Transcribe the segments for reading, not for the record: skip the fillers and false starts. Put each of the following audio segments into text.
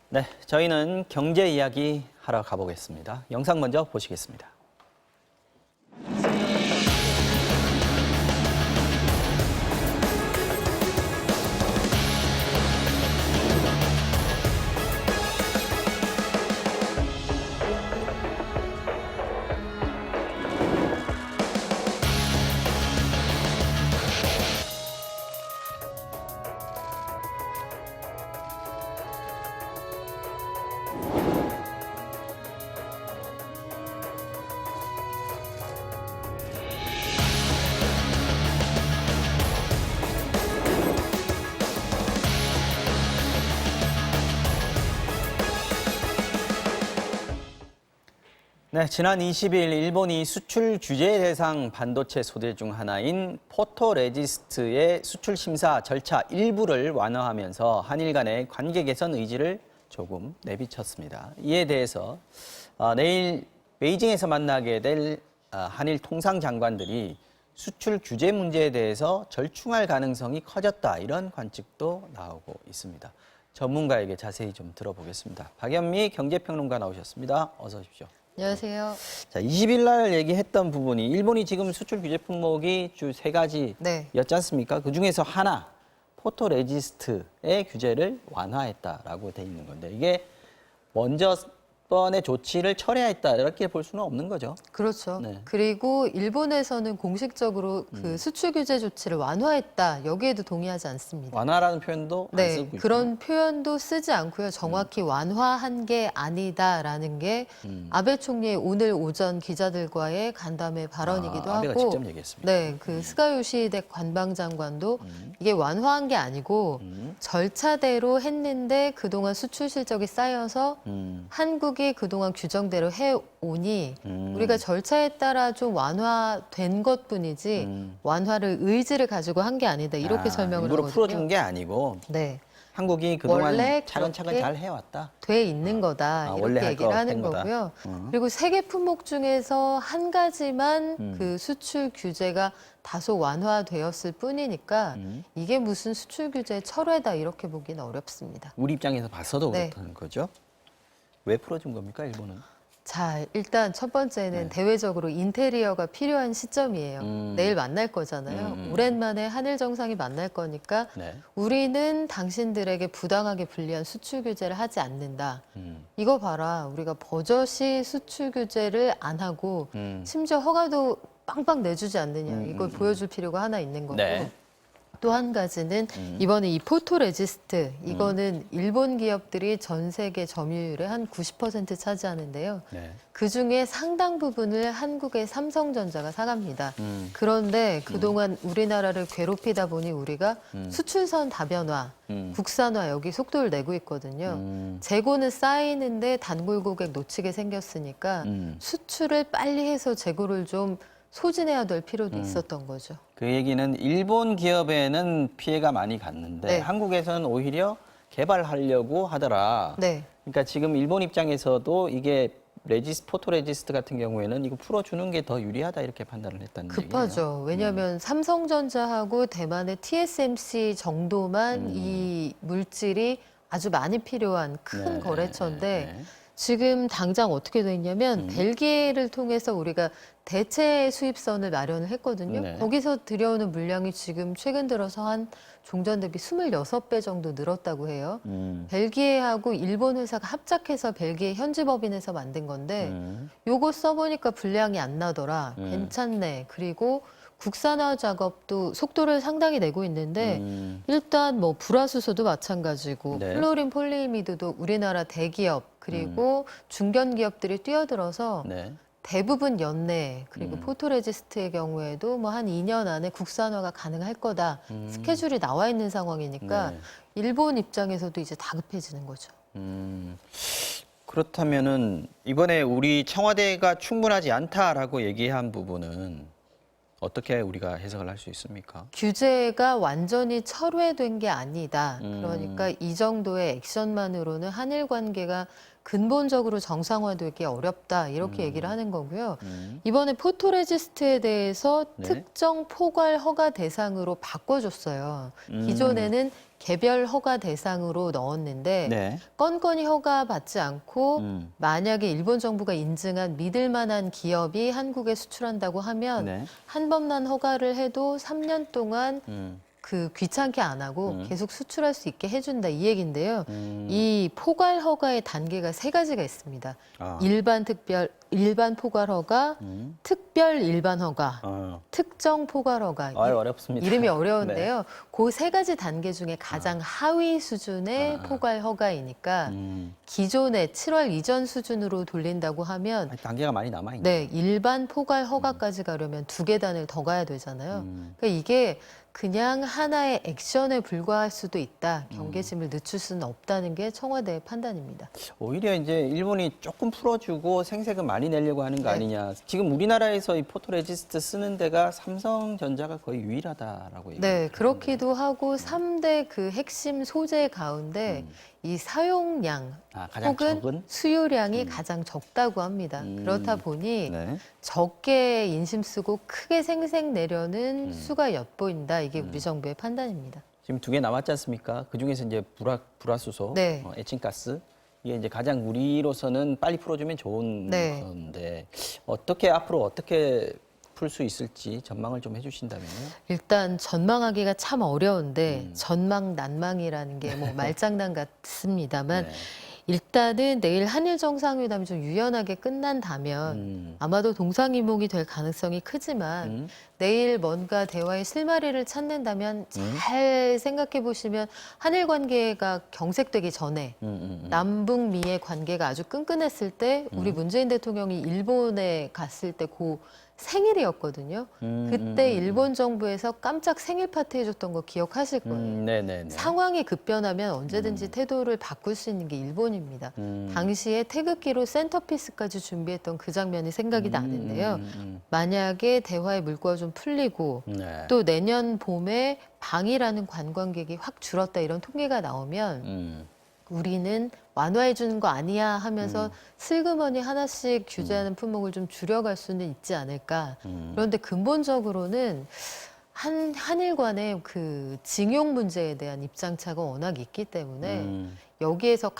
네, 저희는 경제 이야기 하러 가보겠습니다. 영상 먼저 보시겠습니다. 네, 지난 20일 일본이 수출 규제 대상 반도체 소재 중 하나인 포토레지스트의 수출 심사 절차 일부를 완화하면서 한일 간의 관계 개선 의지를 조금 내비쳤습니다. 이에 대해서 내일 베이징에서 만나게 될 한일 통상장관들이 수출 규제 문제에 대해서 절충할 가능성이 커졌다, 이런 관측도 나오고 있습니다. 전문가에게 자세히 좀 들어보겠습니다. 박연미 경제평론가 나오셨습니다. 어서 오십시오. 안녕하세요. 자, 20일 날 얘기했던 부분이 일본이 지금 수출 규제 품목이 주 3가지였지 않습니까? 그중에서 하나, 포토레지스트의 규제를 완화했다라고 돼 있는 건데, 이게 먼저 번의 조치를 철회했다, 이렇게 볼 수는 없는 거죠. 그렇죠. 네. 그리고 일본에서는 공식적으로 그 수출 규제 조치를 완화했다, 여기에도 동의하지 않습니다. 완화라는 표현도 안 쓰고 있고. 그런 표현도 쓰지 않고요. 정확히 완화한 게 아니다라는 게 아베 총리의 오늘 오전 기자들과의 간담회 발언이기도 아베가 하고, 직접 얘기했습니다. 네, 그 스가 요시히데 관방장관도 이게 완화한 게 아니고 절차대로 했는데 그동안 수출 실적이 쌓여서 한국이 그동안 규정대로 해오니 우리가 절차에 따라 좀 완화된 것뿐이지 완화를 의지를 가지고 한 게 아니다, 이렇게 설명을 일부러 하거든요. 풀어준 게 아니고 네, 한국이 그동안 원래 차근차근 그렇게 잘 해왔다. 돼 있는 거다, 원래 이렇게 할 얘기를 거 하는 한 거다. 거고요. 그리고 세 개 품목 중에서 한 가지만 그 수출 규제가 다소 완화되었을 뿐이니까 이게 무슨 수출 규제 철회다, 이렇게 보기는 어렵습니다. 우리 입장에서 봐서도 네. 그렇다는 거죠. 왜 풀어준 겁니까, 일본은? 자, 일단 첫 번째는 대외적으로 인테리어가 필요한 시점이에요. 내일 만날 거잖아요. 오랜만에 한일 정상이 만날 거니까 네. 우리는 당신들에게 부당하게 불리한 수출 규제를 하지 않는다. 이거 봐라, 우리가 버젓이 수출 규제를 안 하고 심지어 허가도 빵빵 내주지 않느냐, 이걸 보여줄 필요가 하나 있는 거고. 네. 또 한 가지는 이번에 이 포토레지스트, 이거는 일본 기업들이 전 세계 점유율의 한 90% 차지하는데요. 네. 그중에 상당 부분을 한국의 삼성전자가 사갑니다. 그런데 그동안 우리나라를 괴롭히다 보니 우리가 수출선 다변화, 국산화, 여기 속도를 내고 있거든요. 재고는 쌓이는데 단골 고객 놓치게 생겼으니까 수출을 빨리 해서 재고를 좀 소진해야 될 필요도 있었던 거죠. 그 얘기는 일본 기업에는 피해가 많이 갔는데 네. 한국에서는 오히려 개발하려고 하더라. 네. 그러니까 지금 일본 입장에서도 이게 포토레지스트 같은 경우에는 이거 풀어주는 게 더 유리하다, 이렇게 판단을 했다는 얘기예요. 급하죠. 왜냐하면 삼성전자하고 대만의 TSMC 정도만 이 물질이 아주 많이 필요한 큰 네, 거래처인데 네. 지금 당장 어떻게 돼 있냐면 벨기에를 통해서 우리가 대체 수입선을 마련을 했거든요. 네. 거기서 들여오는 물량이 지금 최근 들어서 한 종전 대비 26배 정도 늘었다고 해요. 벨기에하고 일본 회사가 합작해서 벨기에 현지 법인에서 만든 건데 요거 써보니까 분량이 안 나더라. 괜찮네. 그리고 국산화 작업도 속도를 상당히 내고 있는데 일단 뭐 불화수소도 마찬가지고 네. 플로린 폴리이미드도 우리나라 대기업 그리고 중견 기업들이 뛰어들어서 네. 대부분 연내, 그리고 포토레지스트의 경우에도 뭐 한 2년 안에 국산화가 가능할 거다. 스케줄이 나와 있는 상황이니까 네. 일본 입장에서도 이제 다급해지는 거죠. 그렇다면은 이번에 우리 청와대가 충분하지 않다라고 얘기한 부분은 어떻게 우리가 해석을 할 수 있습니까? 규제가 완전히 철회된 게 아니다. 그러니까 이 정도의 액션만으로는 한일 관계가 근본적으로 정상화되기 어렵다, 이렇게 얘기를 하는 거고요. 이번에 포토레지스트에 대해서 네. 특정 포괄 허가 대상으로 바꿔줬어요. 기존에는 개별 허가 대상으로 넣었는데 네. 건건이 허가 받지 않고 만약에 일본 정부가 인증한 믿을 만한 기업이 한국에 수출한다고 하면 네. 한 번만 허가를 해도 3년 동안 음. 그 귀찮게 안 하고 계속 수출할 수 있게 해준다 이 얘긴데요. 이 포괄 허가의 단계가 세 가지가 있습니다. 아. 일반 특별, 일반 포괄 허가, 특별 일반 허가, 특정 포괄 허가. 아유, 어렵습니다. 이름이 어려운데요. 그 세 가지 단계 중에 가장 하위 수준의 아. 포괄 허가이니까 네. 기존의 7월 이전 수준으로 돌린다고 하면 단계가 많이 남아있네요. 네, 일반 포괄 허가까지 가려면 두 계단을 더 가야 되잖아요. 그러니까 이게 그냥 하나의 액션에 불과할 수도 있다. 경계심을 늦출 수는 없다는 게 청와대의 판단입니다. 오히려 이제 일본이 조금 풀어주고 생색을 많이 내려고 하는 거 네. 아니냐. 지금 우리나라에서 이 포토레지스트 쓰는 데가 삼성전자가 거의 유일하다라고 얘기해요. 네, 그렇기도 하고 3대 그 핵심 소재 가운데 이 사용량 가장 혹은 적은? 수요량이 가장 적다고 합니다. 그렇다 보니 네. 적게 인심 쓰고 크게 생색 내려는 수가 엿보인다. 이게 우리 정부의 판단입니다. 지금 두 개 남았지 않습니까? 그 중에서 이제 불화수소, 네. 에칭가스. 이게 이제 가장 우리로서는 빨리 풀어주면 좋은 네. 건데 앞으로 어떻게 풀 수 있을지 전망을 좀 해주신다면요. 일단 전망하기가 참 어려운데 전망 난망이라는 게 뭐 말장난 같습니다만 네. 일단은 내일 한일 정상회담이 좀 유연하게 끝난다면 아마도 동상이몽이 될 가능성이 크지만 내일 뭔가 대화의 실마리를 찾는다면 잘 생각해 보시면 한일 관계가 경색되기 전에 남북미의 관계가 아주 끈끈했을 때 우리 문재인 대통령이 일본에 갔을 때 그 생일이었거든요. 그때 일본 정부에서 깜짝 생일 파티 해줬던 거 기억하실 거예요. 네네네. 상황이 급변하면 언제든지 태도를 바꿀 수 있는 게 일본입니다. 당시에 태극기로 센터피스까지 준비했던 그 장면이 생각이 나는데요. 만약에 대화의 물꼬가 좀 풀리고 네. 또 내년 봄에 방이라는 관광객이 확 줄었다 이런 통계가 나오면 우리는 완화해 주는 거 아니야 하면서 슬그머니 하나씩 규제하는 품목을 좀 줄여갈 수는 있지 않을까. 그런데 근본적으로는 한일 간의 그 징용 문제에 대한 입장차가 워낙 있기 때문에 여기에서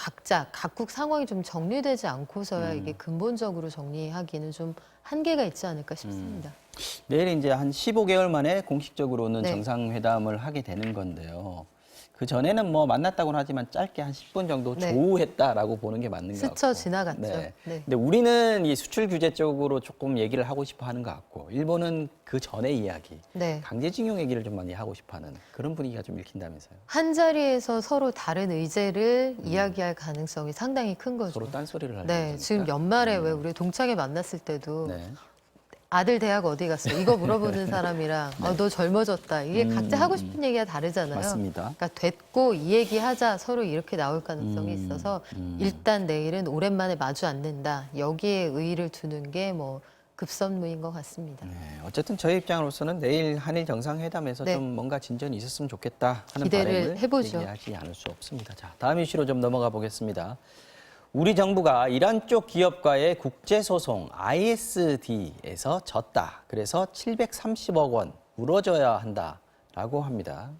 각국 상황이 좀 정리되지 않고서야 이게 근본적으로 정리하기는 좀 한계가 있지 않을까 싶습니다. 내일 이제 한 15개월 만에 공식적으로는 네. 정상회담을 하게 되는 건데요. 그 전에는 뭐 만났다고는 하지만 짧게 한 10분 정도 네. 조우했다라고 보는 게 맞는 것 같고. 스쳐 지나갔죠. 네. 네. 근데 우리는 이 수출 규제 쪽으로 조금 얘기를 하고 싶어 하는 것 같고, 일본은 그 전의 이야기, 네. 강제징용 얘기를 좀 많이 하고 싶어 하는 그런 분위기가 좀 읽힌다면서요. 한 자리에서 서로 다른 의제를 이야기할 가능성이 상당히 큰 거죠. 서로 딴소리를 하려고 네, 그러니까. 지금 연말에 왜 우리 동창회 만났을 때도 네. 아들 대학 어디 갔어? 이거 물어보는 사람이랑 너 젊어졌다. 이게 각자 하고 싶은 얘기가 다르잖아요. 맞습니다. 그러니까 됐고 이 얘기 하자 서로 이렇게 나올 가능성이 있어서 일단 내일은 오랜만에 마주 앉는다. 여기에 의의를 두는 게 뭐 급선무인 것 같습니다. 네, 어쨌든 저희 입장으로서는 내일 한일 정상회담에서 네. 좀 뭔가 진전이 있었으면 좋겠다 하는 기대를 바람을 해보죠. 얘기하지 않을 수 없습니다. 자, 다음 이슈로 좀 넘어가 보겠습니다. 우리 정부가 이란 쪽 기업과의 국제소송 ISD에서 졌다. 그래서 730억 원 물어줘야 한다라고 합니다.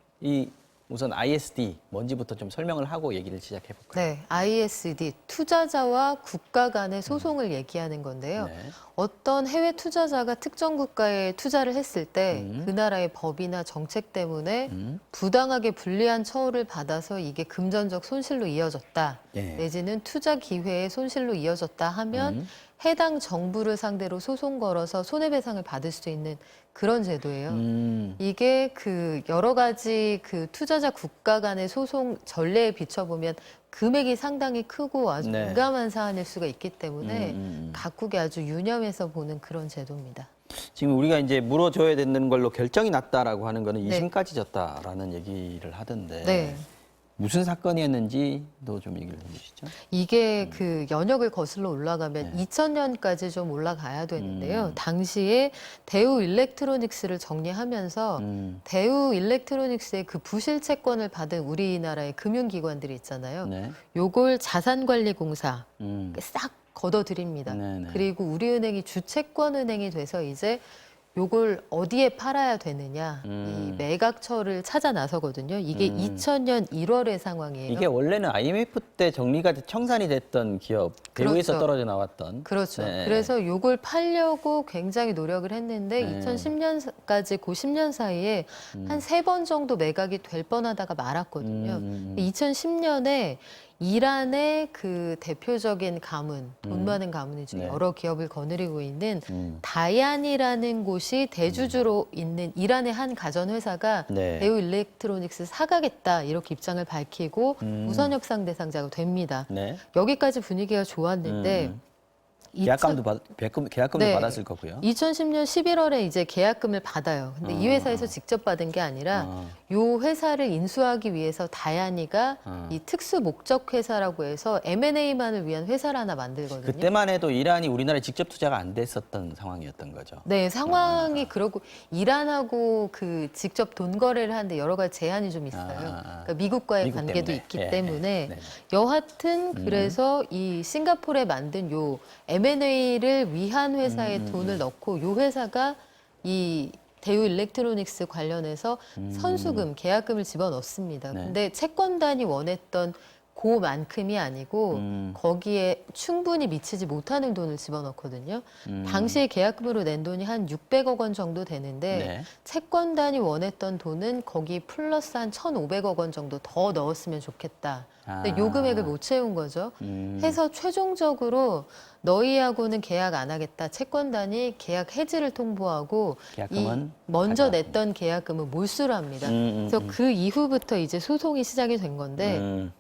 우선 ISD 뭔지부터 좀 설명을 하고 얘기를 시작해 볼까요? 네, ISD 투자자와 국가 간의 소송을 얘기하는 건데요. 네. 어떤 해외 투자자가 특정 국가에 투자를 했을 때 그 나라의 법이나 정책 때문에 부당하게 불리한 처우를 받아서 이게 금전적 손실로 이어졌다. 네. 내지는 투자 기회의 손실로 이어졌다 하면 해당 정부를 상대로 소송 걸어서 손해배상을 받을 수 있는 그런 제도예요. 이게 그 여러 가지 그 투자자 국가 간의 소송 전례에 비춰보면 금액이 상당히 크고 아주 네. 민감한 사안일 수가 있기 때문에 각국이 아주 유념해서 보는 그런 제도입니다. 지금 우리가 이제 물어줘야 되는 걸로 결정이 났다라고 하는 거는 네. 2심까지 졌다라는 얘기를 하던데 네. 무슨 사건이었는지도 좀 얘기를 해주시죠. 이게 그 연역을 거슬러 올라가면 2000년까지 좀 올라가야 되는데요. 당시에 대우 일렉트로닉스를 정리하면서 대우 일렉트로닉스의 그 부실 채권을 받은 우리나라의 금융기관들이 있잖아요. 네. 요걸 자산관리공사 음. 싹 걷어들입니다. 네네. 그리고 우리은행이 주채권은행이 돼서 이제 요걸 어디에 팔아야 되느냐 이 매각처를 찾아 나서거든요. 이게 2000년 1월의 상황이에요. 이게 원래는 IMF 때 정리가 청산이 됐던 기업, 대우에서 그렇죠. 떨어져 나왔던. 그렇죠. 네. 그래서 요걸 팔려고 굉장히 노력을 했는데 네. 2010년까지 그 10년 사이에 한 3번 정도 매각이 될 뻔하다가 말았거든요. 2010년에 이란의 그 대표적인 가문, 돈 많은 가문이 중에 네. 여러 기업을 거느리고 있는 다얀이라는 곳이 대주주로 있는 이란의 한 가전회사가 네. 대우 일렉트로닉스 사가겠다 이렇게 입장을 밝히고 우선 협상 대상자가 됩니다. 네. 여기까지 분위기가 좋았는데 계약금도 네. 받았을 거고요. 2010년 11월에 이제 계약금을 받아요. 근데 이 회사에서 직접 받은 게 아니라 요 회사를 인수하기 위해서 다얀이가 이 특수 목적 회사라고 해서 M&A만을 위한 회사를 하나 만들거든요. 그때만 해도 이란이 우리나라에 직접 투자가 안 됐었던 상황이었던 거죠. 네, 상황이 그러고 이란하고 그 직접 돈 거래를 하는데 여러 가지 제한이 좀 있어요. 그러니까 미국과의 미국 관계도 때문에. 있기 예, 때문에 네. 여하튼 그래서 이 싱가포르에 만든 요 M&A를 위한 회사에 돈을 넣고 요 회사가 이 대우 일렉트로닉스 관련해서 선수금, 계약금을 집어넣습니다. 네. 근데 채권단이 원했던 그만큼이 아니고 거기에 충분히 미치지 못하는 돈을 집어넣거든요. 당시에 계약금으로 낸 돈이 한 600억 원 정도 되는데 네. 채권단이 원했던 돈은 거기 플러스 한 1,500억 원 정도 더 넣었으면 좋겠다. 근데 요 금액을 못 채운 거죠. 해서 최종적으로 너희하고는 계약 안 하겠다. 채권단이 계약 해지를 통보하고 계약금은 먼저 가져가고. 냈던 계약금은 몰수를 합니다. 그래서 그 이후부터 이제 소송이 시작이 된 건데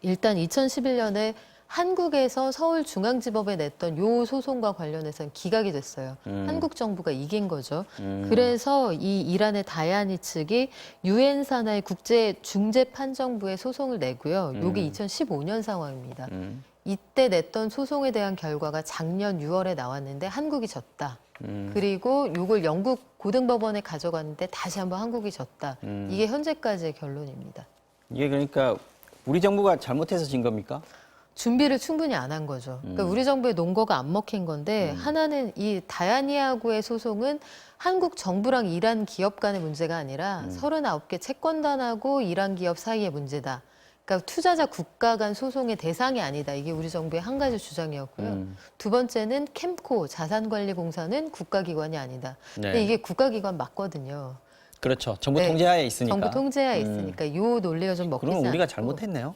일단 2011년에 한국에서 서울중앙지법에 냈던 요 소송과 관련해서는 기각이 됐어요. 한국 정부가 이긴 거죠. 그래서 이 이란의 다야니 측이 유엔 산하의 국제중재판정부에 소송을 내고요. 요게 2015년 상황입니다. 이때 냈던 소송에 대한 결과가 작년 6월에 나왔는데 한국이 졌다. 그리고 요걸 영국 고등법원에 가져갔는데 다시 한번 한국이 졌다. 이게 현재까지의 결론입니다. 이게 그러니까 우리 정부가 잘못해서 진 겁니까? 준비를 충분히 안 한 거죠. 그러니까 우리 정부의 논거가 안 먹힌 건데 하나는 이 다야니하고의 소송은 한국 정부랑 이란 기업 간의 문제가 아니라 39개 채권단하고 이란 기업 사이의 문제다. 그러니까 투자자 국가 간 소송의 대상이 아니다. 이게 우리 정부의 한 가지 주장이었고요. 두 번째는 캠코 자산관리공사는 국가기관이 아니다. 근데 네. 이게 국가기관 맞거든요. 그렇죠. 정부 네. 통제하에 있으니까. 정부 통제하에 있으니까 이 논리가 좀 먹히지 그럼 우리가 않고. 잘못했네요.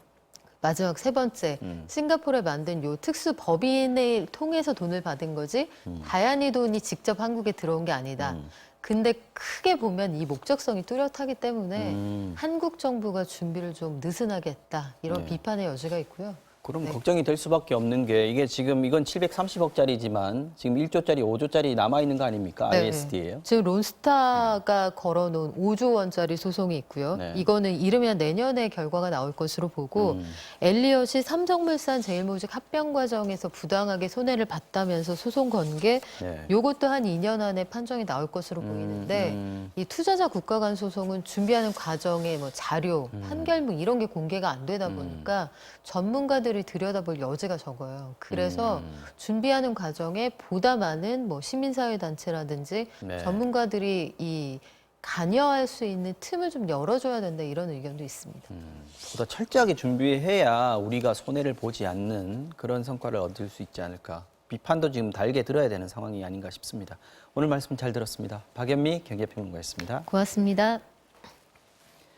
마지막 세 번째, 싱가포르에 만든 요 특수 법인을 통해서 돈을 받은 거지 다얀이 돈이 직접 한국에 들어온 게 아니다. 근데 크게 보면 이 목적성이 뚜렷하기 때문에 한국 정부가 준비를 좀 느슨하게 했다. 이런 네. 비판의 여지가 있고요. 그럼 네. 걱정이 될 수밖에 없는 게 이게 지금 이건 730억짜리지만 지금 1조짜리, 5조짜리 남아 있는 거 아닙니까? 네. ISD예요. 지금 론스타가 걸어놓은 5조 원짜리 소송이 있고요. 네. 이거는 이르면 내년에 결과가 나올 것으로 보고 엘리엇이 삼성물산 제일모직 합병 과정에서 부당하게 손해를 봤다면서 소송 건 게 네. 요것도 한 2년 안에 판정이 나올 것으로 보이는데 이 투자자 국가 간 소송은 준비하는 과정에 뭐 자료, 판결문 이런 게 공개가 안 되다 보니까 전문가들이 들여다볼 여지가 적어요. 그래서 준비하는 과정에 보다 많은 뭐 시민사회단체라든지 네. 전문가들이 이 관여할 수 있는 틈을 좀 열어줘야 된다 이런 의견도 있습니다. 보다 철저하게 준비해야 우리가 손해를 보지 않는 그런 성과를 얻을 수 있지 않을까. 비판도 지금 달게 들어야 되는 상황이 아닌가 싶습니다. 오늘 말씀 잘 들었습니다. 박연미 경제평론가였습니다. 고맙습니다.